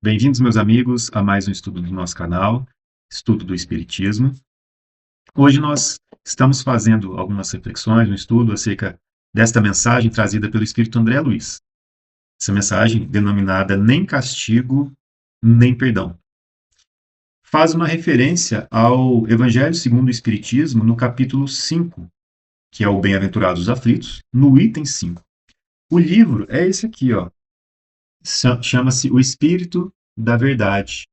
Bem-vindos, meus amigos, a mais um estudo do nosso canal, Estudo do Espiritismo. Hoje nós estamos fazendo algumas reflexões, um estudo acerca desta mensagem trazida pelo Espírito André Luiz. Essa mensagem, denominada Nem Castigo, Nem Perdão, faz uma referência ao Evangelho segundo o Espiritismo no capítulo 5, que é o Bem-aventurados os aflitos, no item 5. O livro é esse aqui, ó. Chama-se O Espírito da Verdade.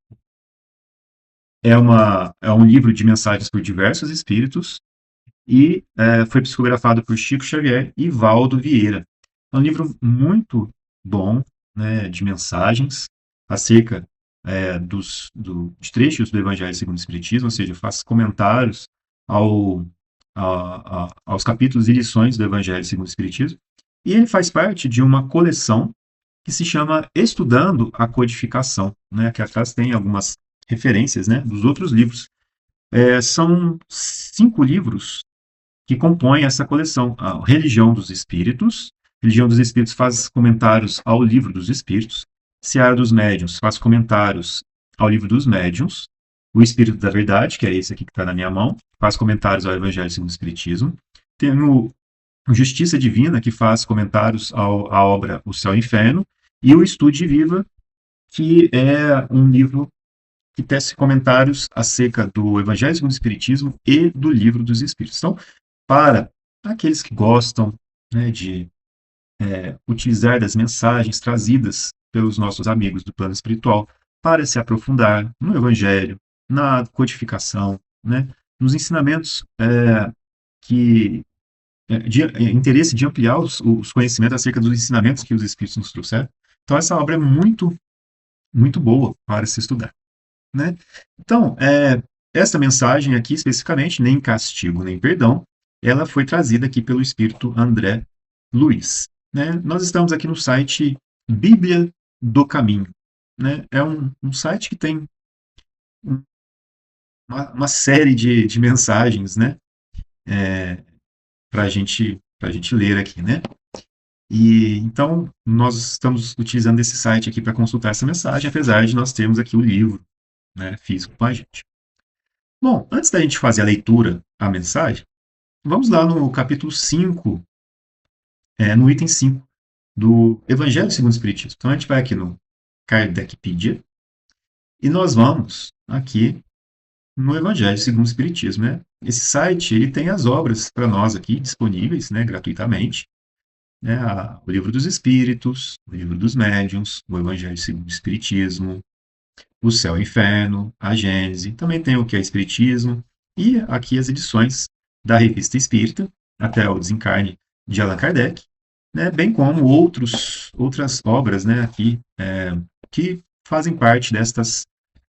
É um livro de mensagens por diversos espíritos e foi psicografado por Chico Xavier e Valdo Vieira. É um livro muito bom, né, de mensagens acerca de trechos do Evangelho segundo o Espiritismo, ou seja, faz comentários ao, aos capítulos e lições do Evangelho segundo o Espiritismo. E ele faz parte de uma coleção que se chama Estudando a Codificação, né, que atrás tem algumas referências, né, dos outros livros. São 5 livros que compõem essa coleção. A Religião dos Espíritos. Religião dos Espíritos faz comentários ao Livro dos Espíritos. Seara dos Médiuns faz comentários ao Livro dos Médiuns. O Espírito da Verdade, que é esse aqui que está na minha mão, faz comentários ao Evangelho segundo o Espiritismo. Tem o Justiça Divina, que faz comentários à obra O Céu e o Inferno. E o Estude Viva, que é um livro que tece comentários acerca do Evangelho segundo o Espiritismo e do Livro dos Espíritos. Então, para aqueles que gostam, né, de utilizar das mensagens trazidas pelos nossos amigos do plano espiritual para se aprofundar no Evangelho, na codificação, né, nos ensinamentos de interesse de ampliar os conhecimentos acerca dos ensinamentos que os Espíritos nos trouxeram. Então, essa obra é muito, muito boa para se estudar, né? Então, esta mensagem aqui, especificamente, nem castigo, nem perdão, ela foi trazida aqui pelo Espírito André Luiz, né? Nós estamos aqui no site Bíblia do Caminho, né? É um site que tem uma série de mensagens, né? Para a gente ler aqui, né? E então nós estamos utilizando esse site aqui para consultar essa mensagem, apesar de nós termos aqui o livro, né, físico com a gente. Bom, antes da gente fazer a leitura, a mensagem, vamos lá no capítulo 5, no item 5 do Evangelho segundo o Espiritismo. Então a gente vai aqui no Kardecpedia e nós vamos aqui no Evangelho segundo o Espiritismo, né? Esse site ele tem as obras para nós aqui disponíveis, né, gratuitamente, né? O Livro dos Espíritos, o Livro dos Médiuns, o Evangelho segundo o Espiritismo, o Céu e o Inferno, a Gênese, também tem o que é Espiritismo, e aqui as edições da Revista Espírita, até o Desencarne de Allan Kardec, né, bem como outras obras, né, aqui, que fazem parte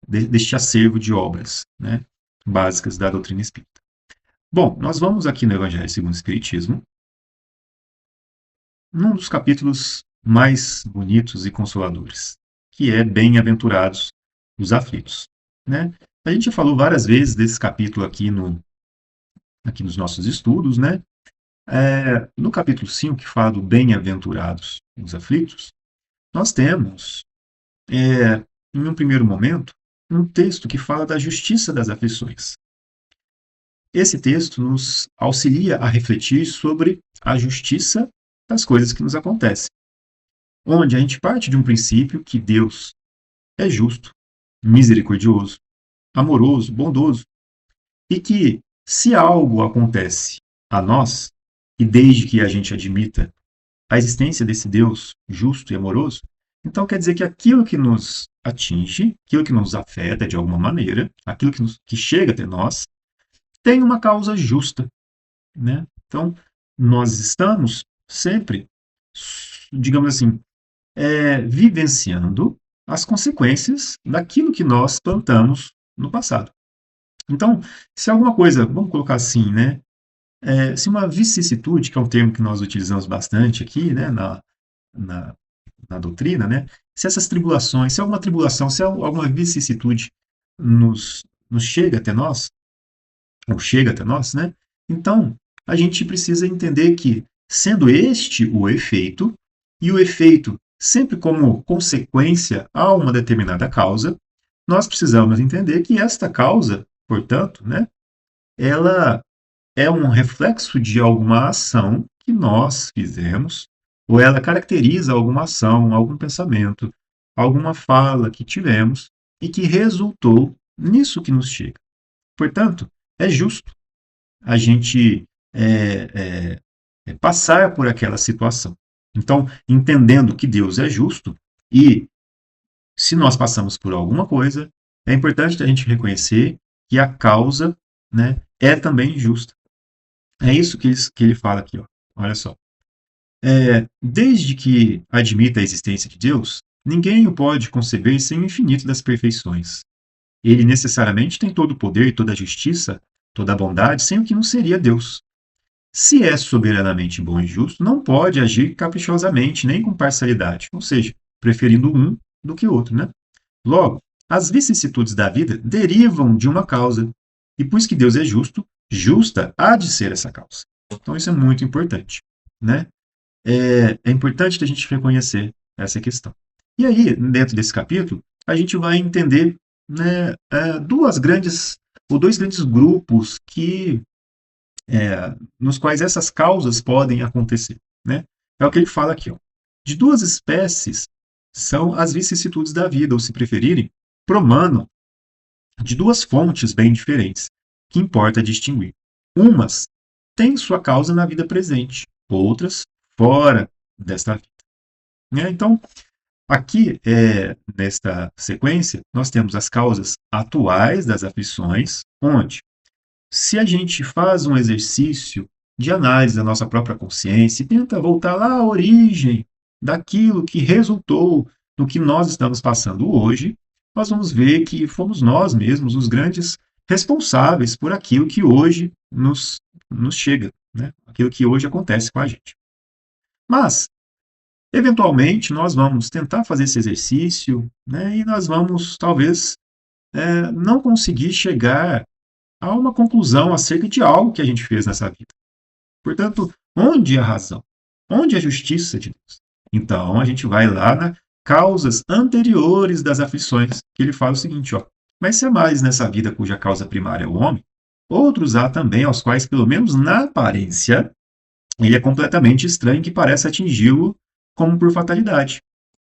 deste acervo de obras, né, básicas da doutrina espírita. Bom, nós vamos aqui no Evangelho segundo o Espiritismo, num dos capítulos mais bonitos e consoladores, que é Bem-aventurados os aflitos, né? A gente já falou várias vezes desse capítulo aqui nos nossos estudos, né? No capítulo 5, que fala do Bem-aventurados os aflitos, nós temos, em um primeiro momento, um texto que fala da justiça das aflições. Esse texto nos auxilia a refletir sobre a justiça das coisas que nos acontecem, onde a gente parte de um princípio que Deus é justo, misericordioso, amoroso, bondoso, e que, se algo acontece a nós, e desde que a gente admita a existência desse Deus justo e amoroso, então quer dizer que aquilo que nos atinge, aquilo que nos afeta de alguma maneira, aquilo que chega até nós, tem uma causa justa, né? Então, nós estamos sempre, digamos assim, vivenciando as consequências daquilo que nós plantamos no passado. Então, se alguma coisa, vamos colocar assim, né? Se uma vicissitude, que é um termo que nós utilizamos bastante aqui, né, na, na doutrina, né? Se essas tribulações, se alguma tribulação, se alguma vicissitude nos chega até nós, ou chega até nós, né? Então, a gente precisa entender que, sendo este o efeito, e o efeito sempre como consequência a uma determinada causa, nós precisamos entender que esta causa, portanto, né, ela é um reflexo de alguma ação que nós fizemos, ou ela caracteriza alguma ação, algum pensamento, alguma fala que tivemos e que resultou nisso que nos chega. Portanto, é justo a gente passar por aquela situação. Então, entendendo que Deus é justo e se nós passamos por alguma coisa, é importante a gente reconhecer que a causa, né, é também justa. É isso que ele fala aqui, ó. Olha só. Desde que admita a existência de Deus, ninguém o pode conceber sem o infinito das perfeições. Ele necessariamente tem todo o poder, toda a justiça, toda a bondade, sem o que não seria Deus. Se é soberanamente bom e justo, não pode agir caprichosamente, nem com parcialidade, ou seja, preferindo um do que outro, né? Logo, as vicissitudes da vida derivam de uma causa, e pois que Deus é justo, justa há de ser essa causa. Então isso é muito importante, né? É importante a gente reconhecer essa questão. E aí, dentro desse capítulo, a gente vai entender, né, dois grandes grupos nos quais essas causas podem acontecer, né? É o que ele fala aqui, ó. De duas espécies são as vicissitudes da vida, ou se preferirem, promanam de duas fontes bem diferentes, que importa distinguir. Umas têm sua causa na vida presente, outras fora desta vida. Então, aqui, nesta sequência, nós temos as causas atuais das aflições, onde, se a gente faz um exercício de análise da nossa própria consciência e tenta voltar lá à origem daquilo que resultou no que nós estamos passando hoje, nós vamos ver que fomos nós mesmos os grandes responsáveis por aquilo que hoje nos chega, né? Aquilo que hoje acontece com a gente. Mas, eventualmente, nós vamos tentar fazer esse exercício, né? E nós vamos, talvez, não conseguir chegar a uma conclusão acerca de algo que a gente fez nessa vida. Portanto, onde é a razão? Onde é a justiça de Deus? Então, a gente vai lá nas causas anteriores das aflições, que ele fala o seguinte, ó, mas se há mais nessa vida cuja causa primária é o homem, outros há também aos quais, pelo menos na aparência, ele é completamente estranho que parece atingi-lo como por fatalidade,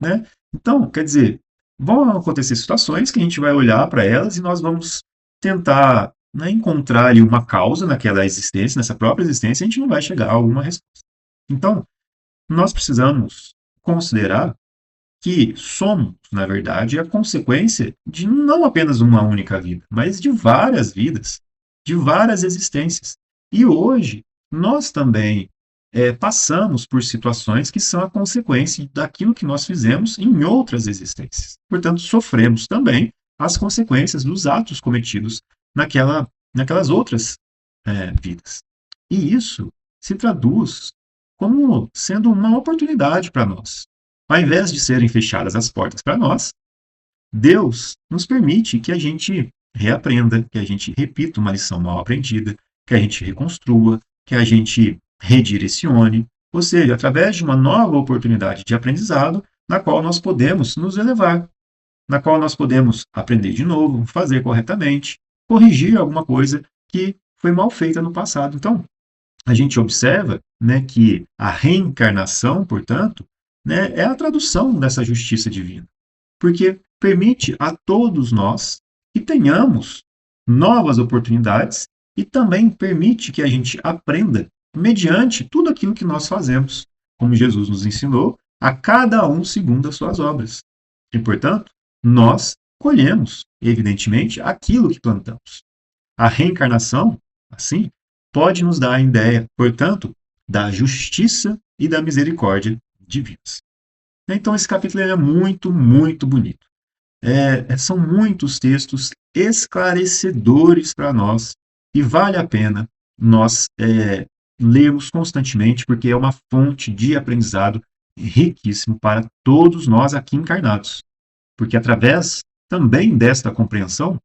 né? Então, quer dizer, vão acontecer situações que a gente vai olhar para elas e nós vamos tentar, né, encontrar ali uma causa naquela existência, nessa própria existência, e a gente não vai chegar a alguma resposta. Então, nós precisamos considerar que somos, na verdade, a consequência de não apenas uma única vida, mas de várias vidas, de várias existências. E hoje, nós também passamos por situações que são a consequência daquilo que nós fizemos em outras existências. Portanto, sofremos também as consequências dos atos cometidos naquelas outras vidas. E isso se traduz como sendo uma oportunidade para nós. Ao invés de serem fechadas as portas para nós, Deus nos permite que a gente reaprenda, que a gente repita uma lição mal aprendida, que a gente reconstrua, que a gente redirecione, ou seja, através de uma nova oportunidade de aprendizado, na qual nós podemos nos elevar, na qual nós podemos aprender de novo, fazer corretamente, corrigir alguma coisa que foi mal feita no passado. Então, a gente observa, né, que a reencarnação, portanto, né, é a tradução dessa justiça divina, porque permite a todos nós que tenhamos novas oportunidades e também permite que a gente aprenda mediante tudo aquilo que nós fazemos, como Jesus nos ensinou, a cada um segundo as suas obras. E, portanto, nós colhemos, evidentemente, aquilo que plantamos. A reencarnação, assim, pode nos dar a ideia, portanto, da justiça e da misericórdia divinas. Então, esse capítulo é muito, muito bonito. São muitos textos esclarecedores para nós e vale a pena nós lermos constantemente, porque é uma fonte de aprendizado riquíssimo para todos nós aqui encarnados. Porque através também desta compreensão,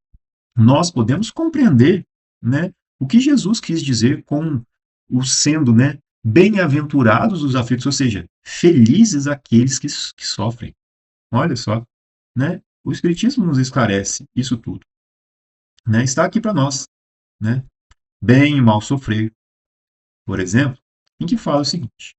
nós podemos compreender, né, o que Jesus quis dizer com o sendo, né, Bem-aventurados os aflitos, ou seja, felizes aqueles que sofrem. Olha só, né? O Espiritismo nos esclarece isso tudo, né? Está aqui para nós, né? Bem e mal sofrer, por exemplo, em que fala o seguinte: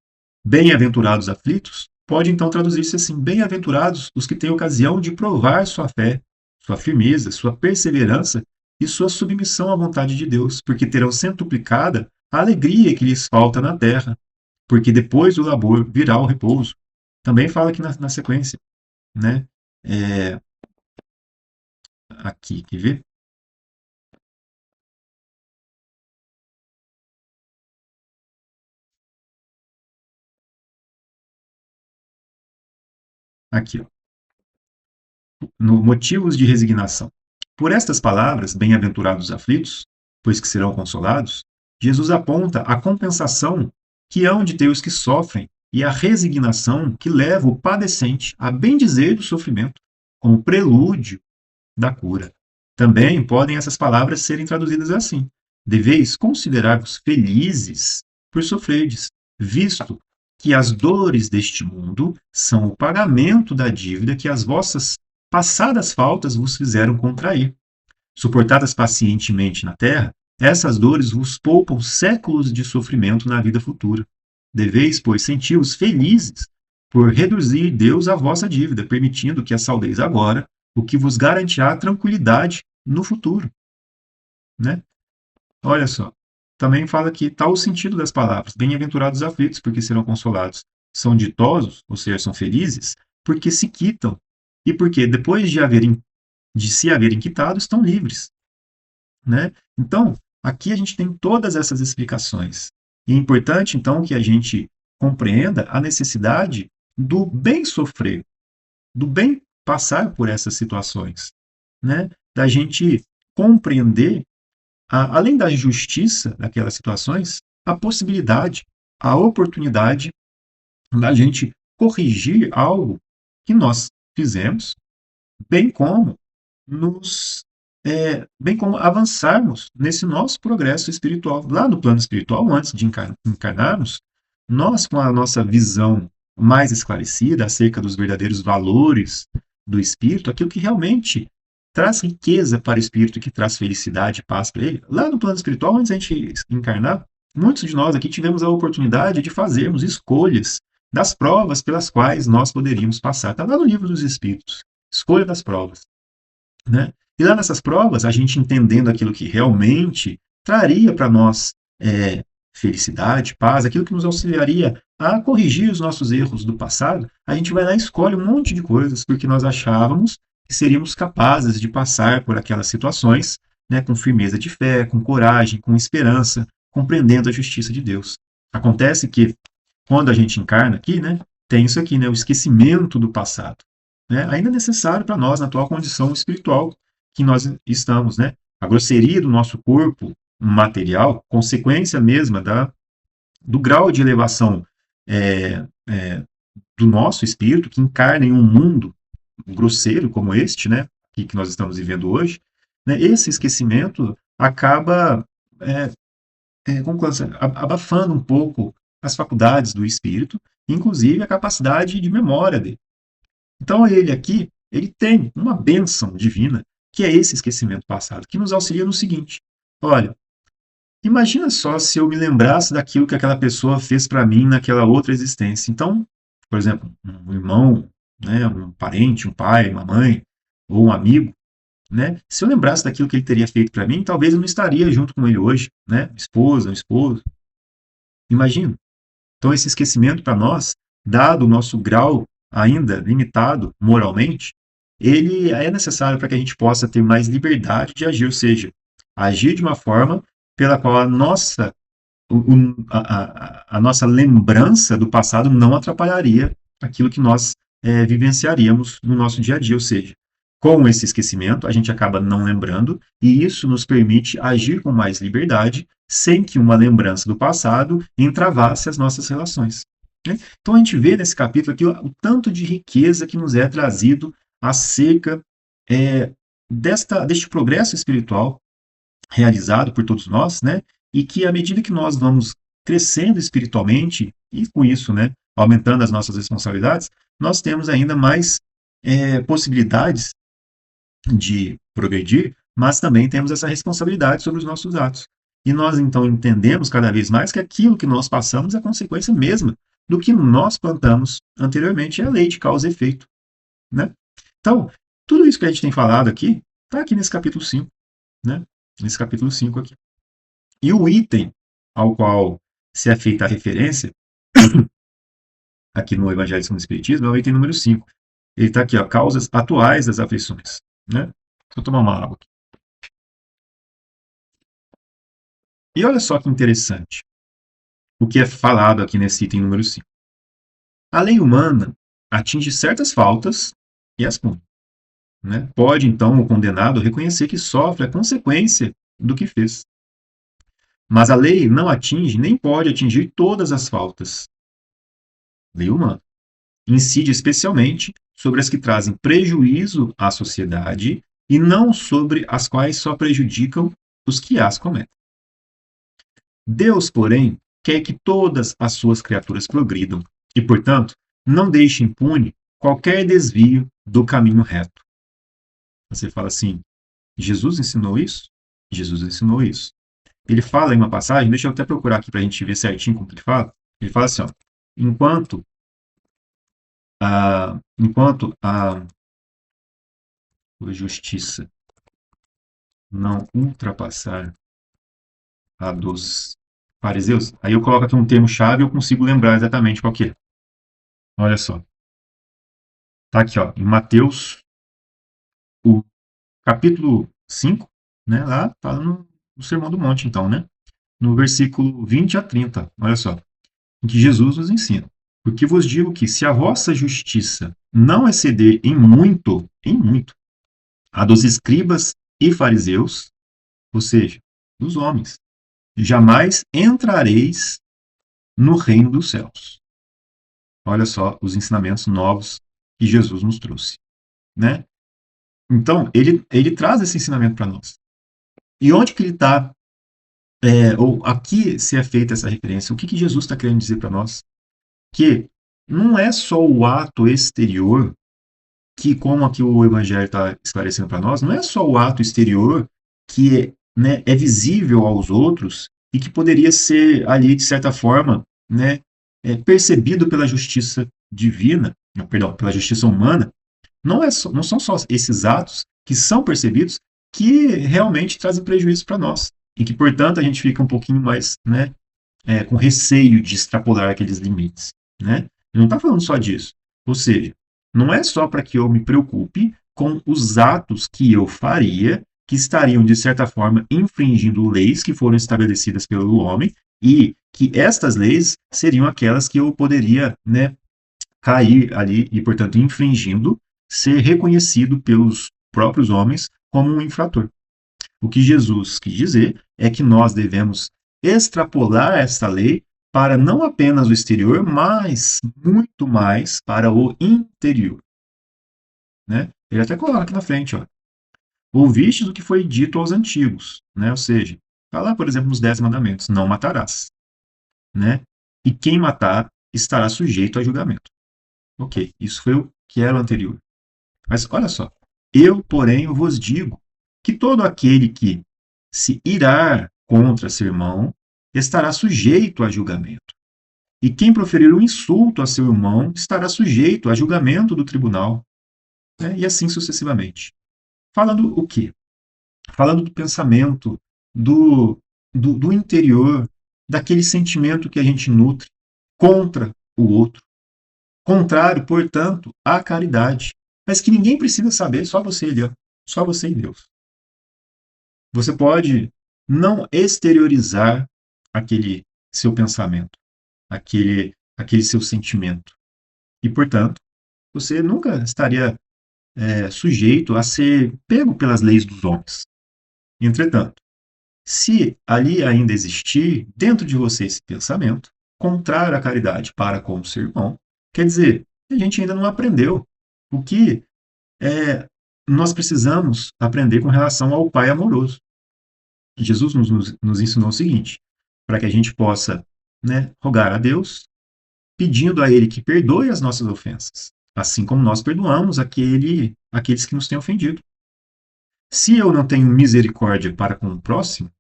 bem-aventurados aflitos pode então traduzir-se assim: bem-aventurados os que têm ocasião de provar sua fé, sua firmeza, sua perseverança e sua submissão à vontade de Deus, porque terão centuplicada a alegria que lhes falta na terra, porque depois do labor virá o repouso. Também fala aqui na sequência, né? É, aqui, quer ver? Aqui, ó, no Motivos de Resignação. Por estas palavras, bem-aventurados os aflitos, pois que serão consolados, Jesus aponta a compensação que hão de ter os que sofrem e a resignação que leva o padecente a bendizer do sofrimento, como prelúdio da cura. Também podem essas palavras serem traduzidas assim: deveis considerar-vos felizes por sofrerdes, visto que as dores deste mundo são o pagamento da dívida que as vossas passadas faltas vos fizeram contrair. Suportadas pacientemente na terra, essas dores vos poupam séculos de sofrimento na vida futura. Deveis, pois, sentir-vos felizes por reduzir Deus a vossa dívida, permitindo que a saldeis agora, o que vos garantirá tranquilidade no futuro. Né? Olha só. Também fala que tal o sentido das palavras: bem-aventurados os aflitos, porque serão consolados. São ditosos, ou seja, são felizes, porque se quitam. E porque depois de se haverem quitado, estão livres. Né? Então, aqui a gente tem todas essas explicações. E é importante, então, que a gente compreenda a necessidade do bem sofrer, do bem passar por essas situações, né? Da gente compreender, além da justiça daquelas situações, a possibilidade, a oportunidade da gente corrigir algo que nós fizemos, bem como bem como avançarmos nesse nosso progresso espiritual. Lá no plano espiritual, antes de encarnarmos, nós, com a nossa visão mais esclarecida acerca dos verdadeiros valores do espírito, aquilo que realmente traz riqueza para o espírito, que traz felicidade e paz para ele, lá no plano espiritual, antes de a gente encarnar, muitos de nós aqui tivemos a oportunidade de fazermos escolhas das provas pelas quais nós poderíamos passar. Está lá no livro dos Espíritos, escolha das provas. Né? E lá nessas provas, a gente entendendo aquilo que realmente traria para nós felicidade, paz, aquilo que nos auxiliaria a corrigir os nossos erros do passado, a gente vai lá e escolhe um monte de coisas, porque nós achávamos que seríamos capazes de passar por aquelas situações, né, com firmeza de fé, com coragem, com esperança, compreendendo a justiça de Deus. Acontece que, quando a gente encarna aqui, né, tem isso aqui, né, o esquecimento do passado. Né, ainda é necessário para nós, na atual condição espiritual que nós estamos. Né? A grosseria do nosso corpo material, consequência mesma do grau de elevação é, é, do nosso espírito, que encarna em um mundo grosseiro como este, né, que nós estamos vivendo hoje, né, esse esquecimento acaba abafando um pouco as faculdades do espírito, inclusive a capacidade de memória dele. Então ele aqui, ele tem uma bênção divina, que é esse esquecimento passado, que nos auxilia no seguinte: olha, imagina só se eu me lembrasse daquilo que aquela pessoa fez para mim naquela outra existência. Então, por exemplo, um irmão, né, um parente, um pai, uma mãe, ou um amigo, né, se eu lembrasse daquilo que ele teria feito para mim, talvez eu não estaria junto com ele hoje, né, esposa, um esposo. Imagina. Então, esse esquecimento para nós, dado o nosso grau ainda limitado moralmente, ele é necessário para que a gente possa ter mais liberdade de agir, ou seja, agir de uma forma pela qual a nossa lembrança do passado não atrapalharia aquilo que nós vivenciaríamos no nosso dia a dia, ou seja, com esse esquecimento, a gente acaba não lembrando, e isso nos permite agir com mais liberdade, sem que uma lembrança do passado entravasse as nossas relações. Né? Então a gente vê nesse capítulo aqui o tanto de riqueza que nos é trazido acerca deste progresso espiritual realizado por todos nós, né? E que à medida que nós vamos crescendo espiritualmente e com isso, né, aumentando as nossas responsabilidades, nós temos ainda mais possibilidades de progredir, mas também temos essa responsabilidade sobre os nossos atos. E nós então entendemos cada vez mais que aquilo que nós passamos é consequência mesma do que nós plantamos anteriormente, é a lei de causa e efeito, né? Então, tudo isso que a gente tem falado aqui, está aqui nesse capítulo 5, né? Nesse capítulo 5 aqui. E o item ao qual se é feita a referência, aqui no Evangelho segundo o Espiritismo, é o item número 5. Ele está aqui, ó, causas atuais das aflições, né? Deixa eu tomar uma água aqui. E olha só que interessante o que é falado aqui nesse item número 5. A lei humana atinge certas faltas e as pune, né? Pode, então, o condenado reconhecer que sofre a consequência do que fez. Mas a lei não atinge, nem pode atingir todas as faltas. Lei humana. Incide especialmente sobre as que trazem prejuízo à sociedade e não sobre as quais só prejudicam os que as cometem. Deus, porém, quer que todas as suas criaturas progridam e, portanto, não deixe impune qualquer desvio do caminho reto. Você fala assim, Jesus ensinou isso? Jesus ensinou isso. Ele fala em uma passagem, deixa eu até procurar aqui para a gente ver certinho como ele fala. Ele fala assim, ó, enquanto a justiça não ultrapassar a dos fariseus, aí eu coloco aqui um termo-chave e eu consigo lembrar exatamente qual que é. Olha só. Tá aqui, ó, em Mateus, o capítulo 5, né, lá fala no Sermão do Monte, então, né? No versículo 20 a 30, olha só, em que Jesus nos ensina. Porque vos digo que se a vossa justiça não exceder em muito, a dos escribas e fariseus, ou seja, dos homens, jamais entrareis no reino dos céus. Olha só os ensinamentos novos que Jesus nos trouxe, né? Então, ele traz esse ensinamento para nós. E onde que ele está, ou aqui se é feita essa referência, o que, que Jesus está querendo dizer para nós? Que não é só o ato exterior, que como aqui o Evangelho está esclarecendo para nós, não é só o ato exterior que né, é visível aos outros e que poderia ser ali, de certa forma, né, percebido pela justiça divina, não, perdão, pela justiça humana. Não são só esses atos que são percebidos que realmente trazem prejuízo para nós. E que, portanto, a gente fica um pouquinho mais né, com receio de extrapolar aqueles limites. Né? Ele não está falando só disso. Ou seja, não é só para que eu me preocupe com os atos que eu faria que estariam, de certa forma, infringindo leis que foram estabelecidas pelo homem e que estas leis seriam aquelas que eu poderia né, cair ali e, portanto, infringindo, ser reconhecido pelos próprios homens como um infrator. O que Jesus quis dizer é que nós devemos extrapolar esta lei para não apenas o exterior, mas muito mais para o interior. Né? Ele até coloca aqui na frente, ó. Ouvistes o que foi dito aos antigos, né? Ou seja, está lá, por exemplo, nos 10 mandamentos, não matarás. Né? E quem matar estará sujeito a julgamento. Ok, isso foi o que era o anterior. Mas olha só, eu, porém, vos digo que todo aquele que se irar contra seu irmão estará sujeito a julgamento. E quem proferir um insulto a seu irmão estará sujeito a julgamento do tribunal. Né? E assim sucessivamente. Falando o quê? Falando do pensamento, do interior, daquele sentimento que a gente nutre contra o outro. Contrário, portanto, à caridade. Mas que ninguém precisa saber, só você, só você e Deus. Você pode não exteriorizar aquele seu pensamento, aquele seu sentimento. E, portanto, você nunca estaria sujeito a ser pego pelas leis dos homens. Entretanto, se ali ainda existir dentro de você esse pensamento, contrário à caridade para com o seu irmão, quer dizer, a gente ainda não aprendeu o que nós precisamos aprender com relação ao Pai amoroso. Jesus nos ensinou o seguinte, para que a gente possa né, rogar a Deus, pedindo a Ele que perdoe as nossas ofensas, assim como nós perdoamos aqueles que nos têm ofendido. Se eu não tenho misericórdia para com o próximo,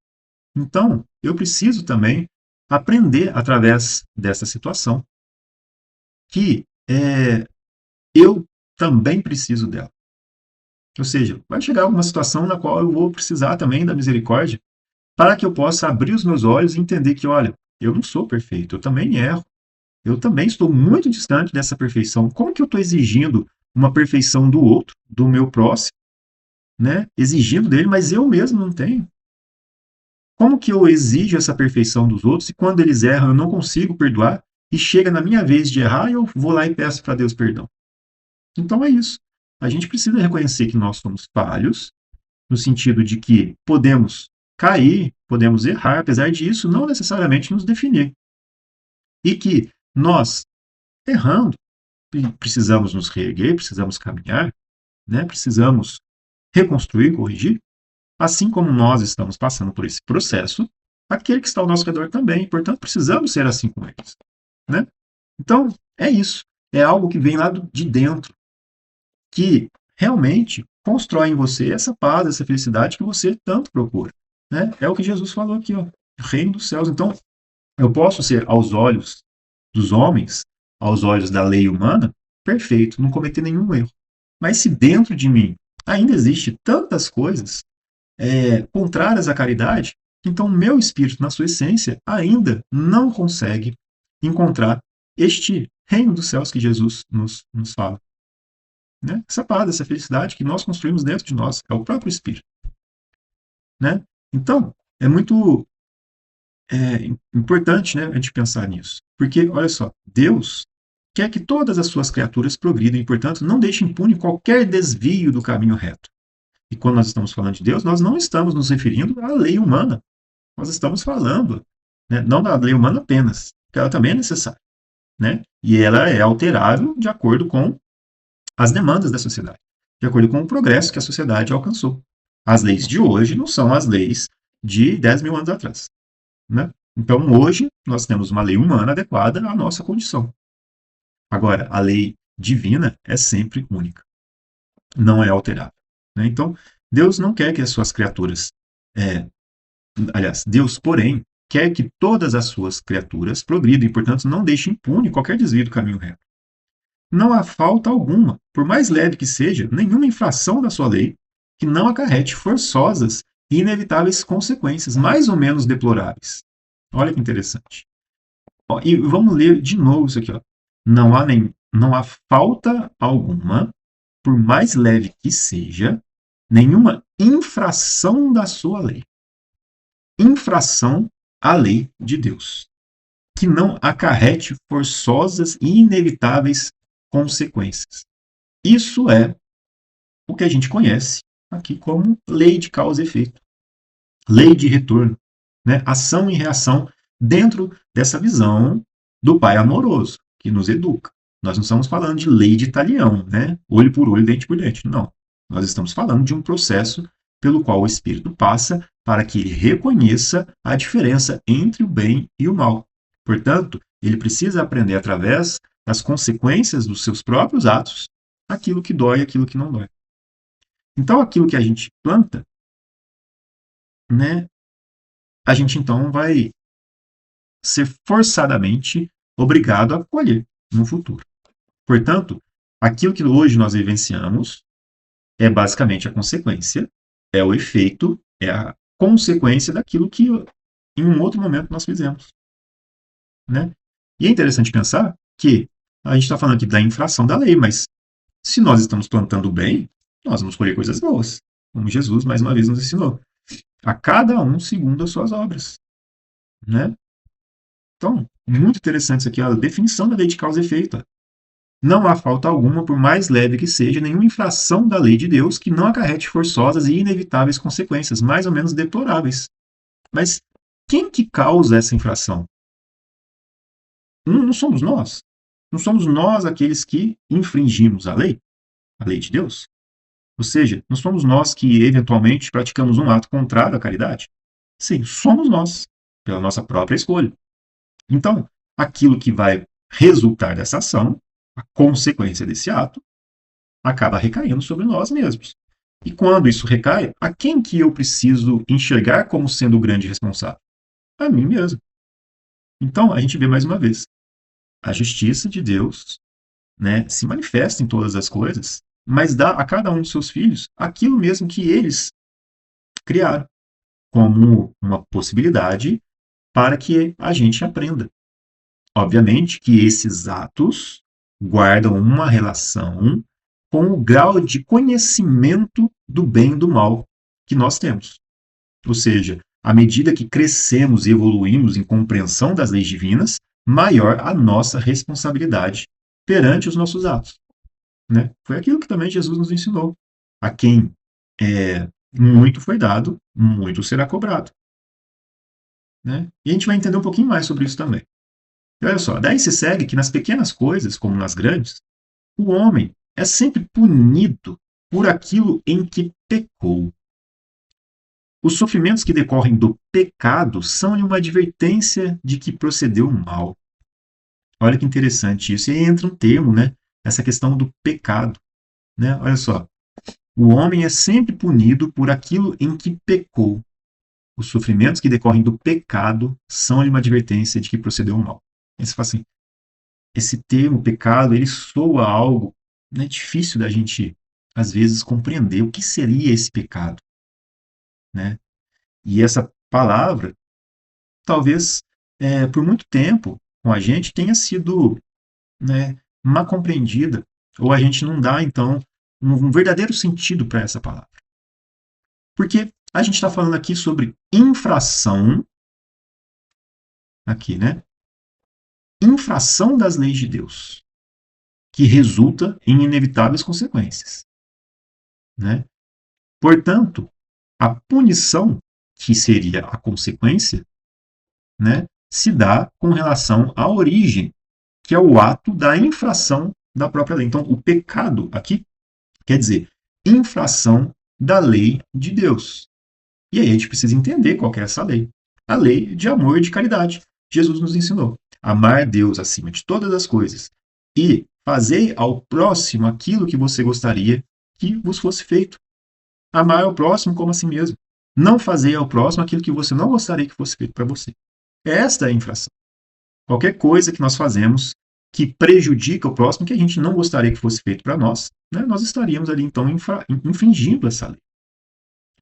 então eu preciso também aprender através dessa situação que eu também preciso dela. Ou seja, vai chegar alguma situação na qual eu vou precisar também da misericórdia para que eu possa abrir os meus olhos e entender que, olha, eu não sou perfeito, eu também erro, eu também estou muito distante dessa perfeição. Como que eu estou exigindo uma perfeição do outro, do meu próximo, né? Exigindo dele, mas eu mesmo não tenho. Como que eu exijo essa perfeição dos outros e quando eles erram eu não consigo perdoar e chega na minha vez de errar eu vou lá e peço para Deus perdão? Então é isso. A gente precisa reconhecer que nós somos falhos, no sentido de que podemos cair, podemos errar, apesar disso não necessariamente nos definir. E que nós, errando, precisamos nos reerguer, precisamos caminhar, né? Precisamos reconstruir, corrigir, assim como nós estamos passando por esse processo, aquele que está ao nosso redor também, portanto precisamos ser assim com eles, né? Então, é isso, é algo que vem lá de dentro, que realmente constrói em você essa paz, essa felicidade que você tanto procura, né? É o que Jesus falou aqui, ó, reino dos céus. Então, eu posso ser aos olhos dos homens, aos olhos da lei humana, perfeito, não cometer nenhum erro. Mas se dentro de mim ainda existe tantas coisas contrárias à caridade, então meu espírito, na sua essência, ainda não consegue encontrar este reino dos céus que Jesus nos fala. Né? Essa paz, essa felicidade que nós construímos dentro de nós, é o próprio espírito. Né? Então, é muito importante, né, a gente pensar nisso. Porque, olha só, Deus quer que todas as suas criaturas progridam e, portanto, não deixe impune qualquer desvio do caminho reto. E quando nós estamos falando de Deus, nós não estamos nos referindo à lei humana. Nós estamos falando, né, não da lei humana apenas, que ela também é necessária. Né? E ela é alterável de acordo com as demandas da sociedade, de acordo com o progresso que a sociedade alcançou. As leis de hoje não são as leis de 10 mil anos atrás. Né? Então, hoje, nós temos uma lei humana adequada à nossa condição. Agora, a lei divina é sempre única, não é alterável. Né? Então, Deus não quer que as suas criaturas. Aliás, Deus, porém, quer que todas as suas criaturas progridem e, portanto, não deixe impune qualquer desvio do caminho reto. Não há falta alguma, por mais leve que seja, nenhuma infração da sua lei que não acarrete forçosas e inevitáveis consequências, mais ou menos deploráveis. Olha que interessante. Ó, e vamos ler de novo isso aqui. Ó. Não há falta alguma, por mais leve que seja, nenhuma infração da sua lei. Infração à lei de Deus, que não acarrete forçosas e inevitáveis consequências. Isso é o que a gente conhece aqui como lei de causa e efeito, lei de retorno, né? Ação e reação dentro dessa visão do pai amoroso que nos educa. Nós não estamos falando de lei de talião, né? Olho por olho, dente por dente. Não. Nós estamos falando de um processo pelo qual o espírito passa para que ele reconheça a diferença entre o bem e o mal. Portanto, ele precisa aprender através das consequências dos seus próprios atos aquilo que dói e aquilo que não dói. Então, aquilo que a gente planta, né, a gente então vai ser forçadamente obrigado a colher no futuro. Portanto, aquilo que hoje nós vivenciamos é basicamente a consequência, é o efeito, é a consequência daquilo que em um outro momento nós fizemos. Né? E é interessante pensar que a gente está falando aqui da infração da lei, mas se nós estamos plantando bem, nós vamos colher coisas boas, como Jesus mais uma vez nos ensinou. A cada um segundo as suas obras. Né? Então, muito interessante isso aqui, a definição da lei de causa e efeito. Não há falta alguma, por mais leve que seja, nenhuma infração da lei de Deus que não acarrete forçosas e inevitáveis consequências, mais ou menos deploráveis. Mas quem que causa essa infração? Não somos nós. Não somos nós aqueles que infringimos a lei de Deus. Ou seja, não somos nós que eventualmente praticamos um ato contrário à caridade. Sim, somos nós, pela nossa própria escolha. Então, aquilo que vai resultar dessa ação, a consequência desse ato, acaba recaindo sobre nós mesmos. E quando isso recai, a quem que eu preciso enxergar como sendo o grande responsável? A mim mesmo. Então, a gente vê mais uma vez, a justiça de Deus, né, se manifesta em todas as coisas, mas dá a cada um dos seus filhos aquilo mesmo que eles criaram, como uma possibilidade para que a gente aprenda. Obviamente que esses atos guardam uma relação com o grau de conhecimento do bem e do mal que nós temos. Ou seja, à medida que crescemos e evoluímos em compreensão das leis divinas, maior a nossa responsabilidade perante os nossos atos. Né? Foi aquilo que também Jesus nos ensinou. A quem muito foi dado, muito será cobrado. Né? E a gente vai entender um pouquinho mais sobre isso também. E olha só, daí se segue que nas pequenas coisas, como nas grandes, o homem é sempre punido por aquilo em que pecou. Os sofrimentos que decorrem do pecado são uma advertência de que procedeu mal. Olha que interessante isso. E aí entra um termo, né? Essa questão do pecado. Né? Olha só. O homem é sempre punido por aquilo em que pecou. Os sofrimentos que decorrem do pecado são uma advertência de que procedeu mal. Aí você fala assim, esse termo pecado, ele soa algo, né, difícil da gente, às vezes, compreender o que seria esse pecado. Né? E essa palavra, talvez, por muito tempo, com a gente, tenha sido, né, mal compreendida, ou a gente não dá, então, um verdadeiro sentido para essa palavra. Porque a gente está falando aqui sobre infração, aqui, né? Infração das leis de Deus, que resulta em inevitáveis consequências. Né? Portanto, a punição, que seria a consequência, né, se dá com relação à origem, que é o ato da infração da própria lei. Então, o pecado aqui quer dizer infração da lei de Deus. E aí a gente precisa entender qual que é essa lei. A lei de amor e de caridade. Jesus nos ensinou. Amar Deus acima de todas as coisas e fazer ao próximo aquilo que você gostaria que vos fosse feito. Amar ao próximo como a si mesmo. Não fazer ao próximo aquilo que você não gostaria que fosse feito para você. Esta é a infração. Qualquer coisa que nós fazemos que prejudica o próximo, que a gente não gostaria que fosse feito para nós, né, nós estaríamos ali então infringindo essa lei.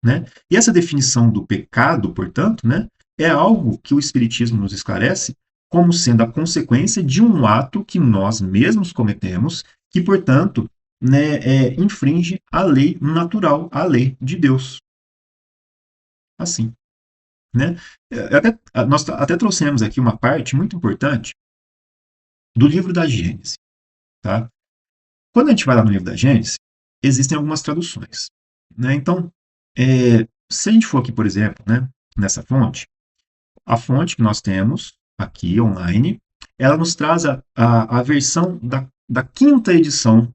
Né? E essa definição do pecado, portanto, né, é algo que o Espiritismo nos esclarece como sendo a consequência de um ato que nós mesmos cometemos, que, portanto, né, infringe a lei natural, a lei de Deus. Assim. Né? Nós até trouxemos aqui uma parte muito importante do livro da Gênesis. Tá? Quando a gente vai lá no livro da Gênesis, existem algumas traduções. Né? Então, se a gente for aqui, por exemplo, né, nessa fonte, a fonte que nós temos aqui online, ela nos traz a versão da quinta edição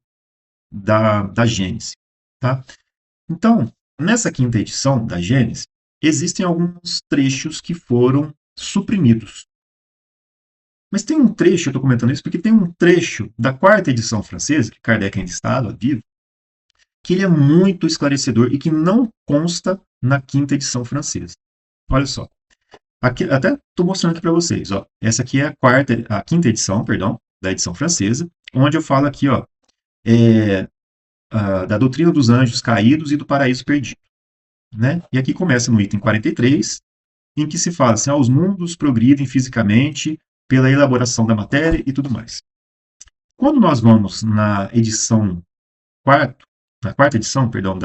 da Gênesis. Tá? Então, nessa quinta edição da Gênesis, existem alguns trechos que foram suprimidos. Mas tem um trecho, eu estou comentando isso, porque tem um trecho da quarta edição francesa, que Kardec ainda estava vivo, que ele é muito esclarecedor e que não consta na quinta edição francesa. Olha só. Aqui, até estou mostrando aqui para vocês. Ó. Essa aqui é a quinta edição, perdão, da edição francesa, onde eu falo aqui, ó, da doutrina dos anjos caídos e do paraíso perdido. Né? E aqui começa no item 43, em que se fala assim, os mundos progridem fisicamente pela elaboração da matéria e tudo mais. Quando nós vamos na edição na quarta edição, perdão,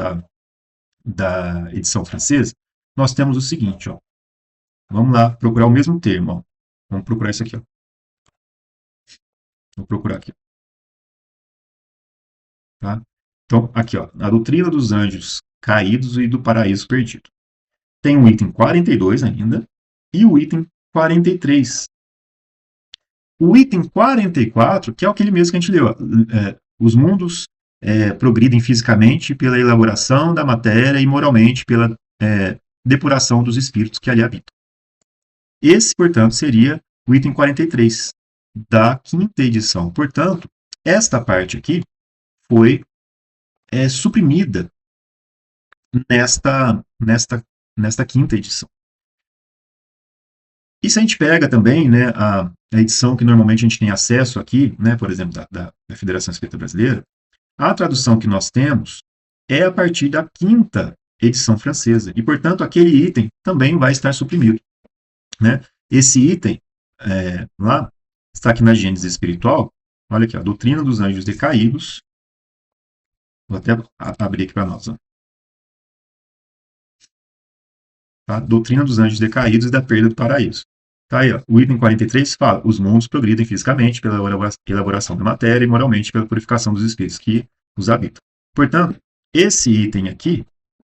da edição francesa, nós temos o seguinte, ó. Vamos lá procurar o mesmo termo, ó. Vamos procurar isso aqui, ó. Vou procurar aqui. Tá? Então, aqui, ó, a doutrina dos anjos caídos e do paraíso perdido. Tem o item 42 ainda e o item 43. O item 44, que é aquele mesmo que a gente leu, os mundos progridem fisicamente pela elaboração da matéria e moralmente pela depuração dos espíritos que ali habitam. Esse, portanto, seria o item 43 da quinta edição. Portanto, esta parte aqui foi suprimida nesta quinta edição. E se a gente pega também, né, a edição que normalmente a gente tem acesso aqui, né, por exemplo, da Federação Espírita Brasileira, a tradução que nós temos é a partir da quinta edição francesa. E, portanto, aquele item também vai estar suprimido. Né? Esse item, lá, está aqui na Gênese Espiritual. Olha aqui, a doutrina dos anjos decaídos. Vou até abrir aqui para nós. Ó. Tá? Doutrina dos anjos decaídos e da perda do paraíso. Tá aí, ó. O item 43 fala: os mundos progridem fisicamente pela elaboração da matéria e moralmente pela purificação dos espíritos que os habitam. Portanto, esse item aqui,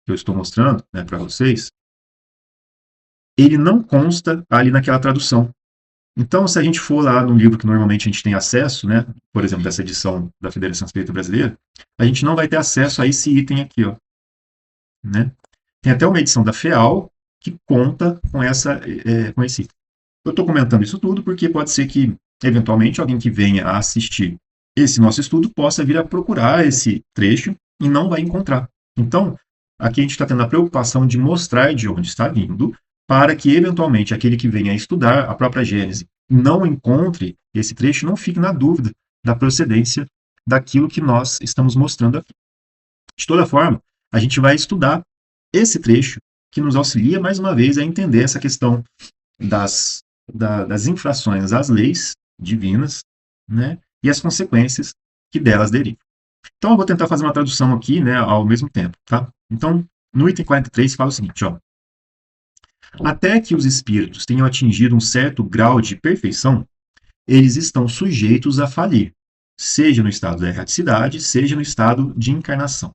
que eu estou mostrando, né, para vocês, ele não consta ali naquela tradução. Então, se a gente for lá no livro que normalmente a gente tem acesso, né, por exemplo, dessa edição da Federação Espírita Brasileira, a gente não vai ter acesso a esse item aqui, ó, né? Tem até uma edição da FEAL que conta com com esse item. Eu estou comentando isso tudo porque pode ser que, eventualmente, alguém que venha a assistir esse nosso estudo possa vir a procurar esse trecho e não vai encontrar. Então, aqui a gente está tendo a preocupação de mostrar de onde está vindo, para que, eventualmente, aquele que venha a estudar a própria Gênese não encontre esse trecho, não fique na dúvida da procedência daquilo que nós estamos mostrando aqui. De toda forma, a gente vai estudar esse trecho que nos auxilia, mais uma vez, a entender essa questão das infrações às leis divinas, né, e as consequências que delas derivam. Então, eu vou tentar fazer uma tradução aqui, né, ao mesmo tempo. Tá? Então, no item 43 fala o seguinte, ó. Até que os espíritos tenham atingido um certo grau de perfeição, eles estão sujeitos a falir, seja no estado da erraticidade, seja no estado de encarnação.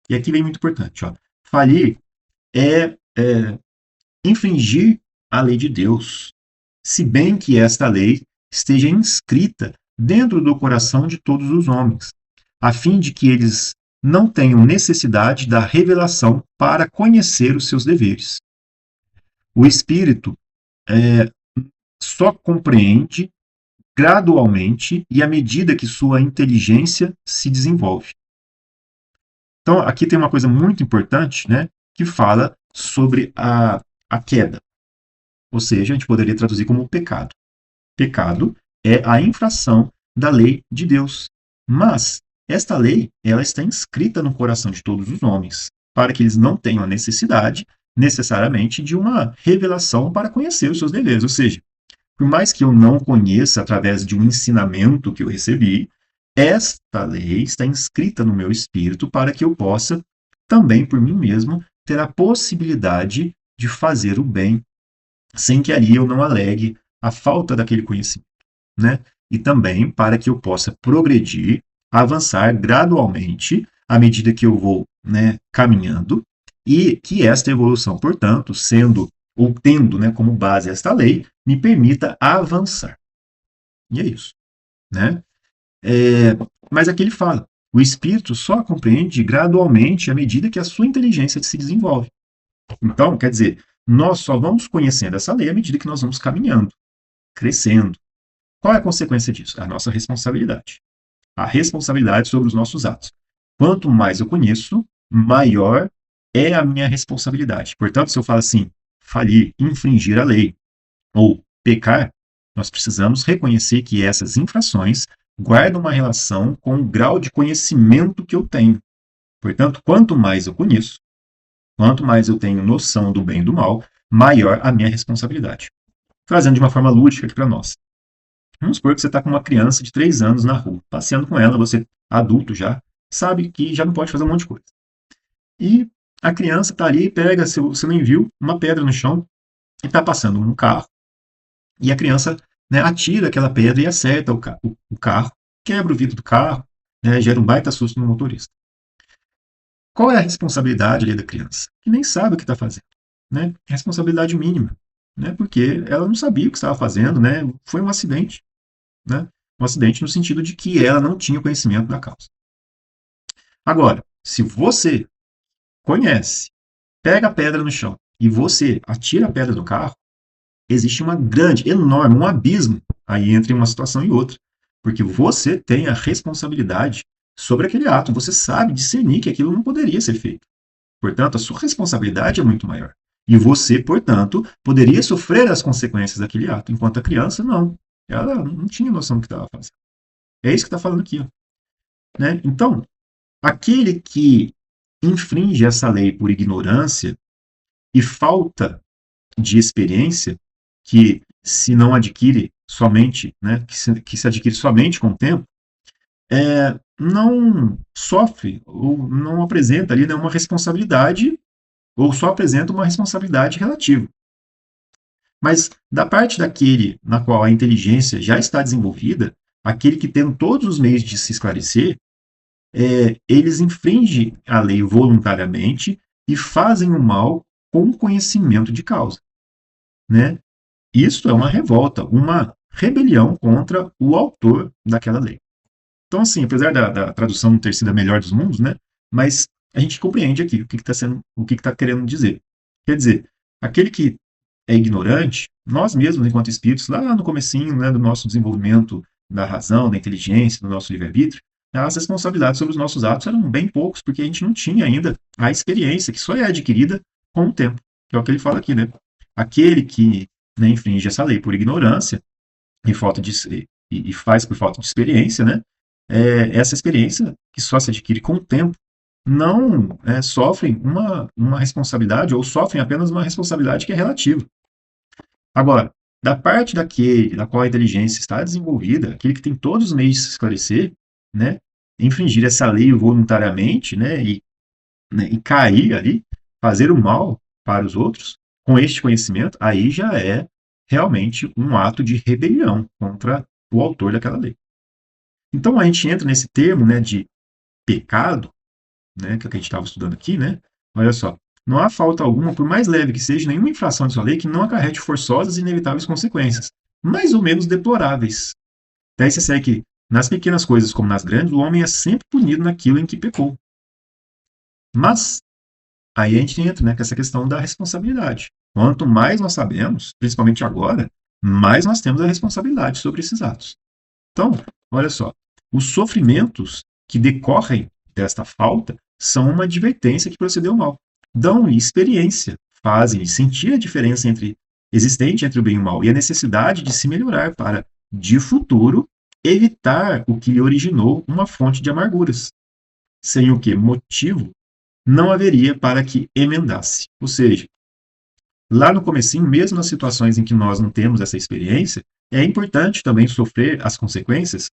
E aqui vem muito importante. Ó. Falir é infringir a lei de Deus, se bem que esta lei esteja inscrita dentro do coração de todos os homens, a fim de que eles não tenham necessidade da revelação para conhecer os seus deveres. O espírito só compreende gradualmente e à medida que sua inteligência se desenvolve. Então, aqui tem uma coisa muito importante, né, que fala sobre a queda. Ou seja, a gente poderia traduzir como pecado. Pecado é a infração da lei de Deus. Mas esta lei, ela está inscrita no coração de todos os homens, para que eles não tenham a necessidade, necessariamente, de uma revelação para conhecer os seus deveres. Ou seja, por mais que eu não conheça através de um ensinamento que eu recebi, esta lei está inscrita no meu espírito para que eu possa, também por mim mesmo, ter a possibilidade de fazer o bem, sem que ali eu não alegue a falta daquele conhecimento, né? E também para que eu possa progredir, avançar gradualmente, à medida que eu vou, né, caminhando, e que esta evolução, portanto, sendo ou tendo, né, como base esta lei, me permita avançar. E é isso, né? Mas aqui ele fala, o espírito só compreende gradualmente à medida que a sua inteligência se desenvolve. Então, quer dizer, nós só vamos conhecendo essa lei à medida que nós vamos caminhando, crescendo. Qual é a consequência disso? A nossa responsabilidade. A responsabilidade sobre os nossos atos. Quanto mais eu conheço, maior é a minha responsabilidade. Portanto, se eu falo assim, falir, infringir a lei ou pecar, nós precisamos reconhecer que essas infrações guardam uma relação com o grau de conhecimento que eu tenho. Portanto, quanto mais eu conheço, quanto mais eu tenho noção do bem e do mal, maior a minha responsabilidade. Trazendo de uma forma lúdica aqui para nós. Vamos supor que você está com uma criança de 3 anos na rua, passeando com ela, você adulto já, sabe que já não pode fazer um monte de coisa. E a criança está ali, pega, você não viu, uma pedra no chão, e está passando um carro, e a criança, né, atira aquela pedra e acerta o carro, quebra o vidro do carro, né, gera um baita susto no motorista. Qual é a responsabilidade ali da criança? Que nem sabe o que está fazendo. Né? Responsabilidade mínima. Né? Porque ela não sabia o que estava fazendo, né? Foi um acidente. Né? Um acidente no sentido de que ela não tinha conhecimento da causa. Agora, se você conhece, pega a pedra no chão e você atira a pedra do carro, existe uma grande, enorme, um abismo aí entre uma situação e outra. Porque você tem a responsabilidade sobre aquele ato, você sabe discernir que aquilo não poderia ser feito. Portanto, a sua responsabilidade é muito maior. E você, portanto, poderia sofrer as consequências daquele ato, enquanto a criança não. Ela não tinha noção do que estava fazendo. É isso que está falando aqui. Ó, né? Então, aquele que infringe essa lei por ignorância e falta de experiência, que se não adquire somente, né, que se adquire somente com o tempo, não sofre ou não apresenta ali, né, uma responsabilidade, ou só apresenta uma responsabilidade relativa. Mas da parte daquele na qual a inteligência já está desenvolvida, aquele que tem todos os meios de se esclarecer, eles infringem a lei voluntariamente e fazem o mal com conhecimento de causa, né? Isso é uma revolta, uma rebelião contra o autor daquela lei. Então, assim, apesar da tradução não ter sido a melhor dos mundos, né? Mas a gente compreende aqui o que está sendo, o que está querendo dizer. Quer dizer, aquele que é ignorante, nós mesmos, enquanto espíritos, lá no comecinho, né, do nosso desenvolvimento da razão, da inteligência, do nosso livre-arbítrio, as responsabilidades sobre os nossos atos eram bem poucos, porque a gente não tinha ainda a experiência, que só é adquirida com o tempo, que é o que ele fala aqui, né? Aquele que, né, infringe essa lei por ignorância e, falta de, e faz por falta de experiência, né? Essa experiência, que só se adquire com o tempo, não sofrem uma responsabilidade, ou sofrem apenas uma responsabilidade que é relativa. Agora, da parte daquele da qual a inteligência está desenvolvida, aquele que tem todos os meios de se esclarecer, né, infringir essa lei voluntariamente, né, e cair ali, fazer o mal para os outros, com este conhecimento, aí já é realmente um ato de rebelião contra o autor daquela lei. Então a gente entra nesse termo, né, de pecado, né, que é o que a gente estava estudando aqui, né? Olha só, não há falta alguma, por mais leve que seja, nenhuma infração de sua lei que não acarrete forçosas e inevitáveis consequências, mais ou menos deploráveis. Daí você segue que, nas pequenas coisas como nas grandes, o homem é sempre punido naquilo em que pecou. Mas, aí a gente entra, né, com essa questão da responsabilidade. Quanto mais nós sabemos, principalmente agora, mais nós temos a responsabilidade sobre esses atos. Então, olha só, os sofrimentos que decorrem desta falta são uma advertência que procedeu mal. Dão-lhe experiência, fazem-lhe sentir a diferença existente entre o bem e o mal e a necessidade de se melhorar para, de futuro, evitar o que lhe originou uma fonte de amarguras, sem o que motivo não haveria para que emendasse. Ou seja, lá no comecinho, mesmo nas situações em que nós não temos essa experiência, é importante também sofrer as consequências,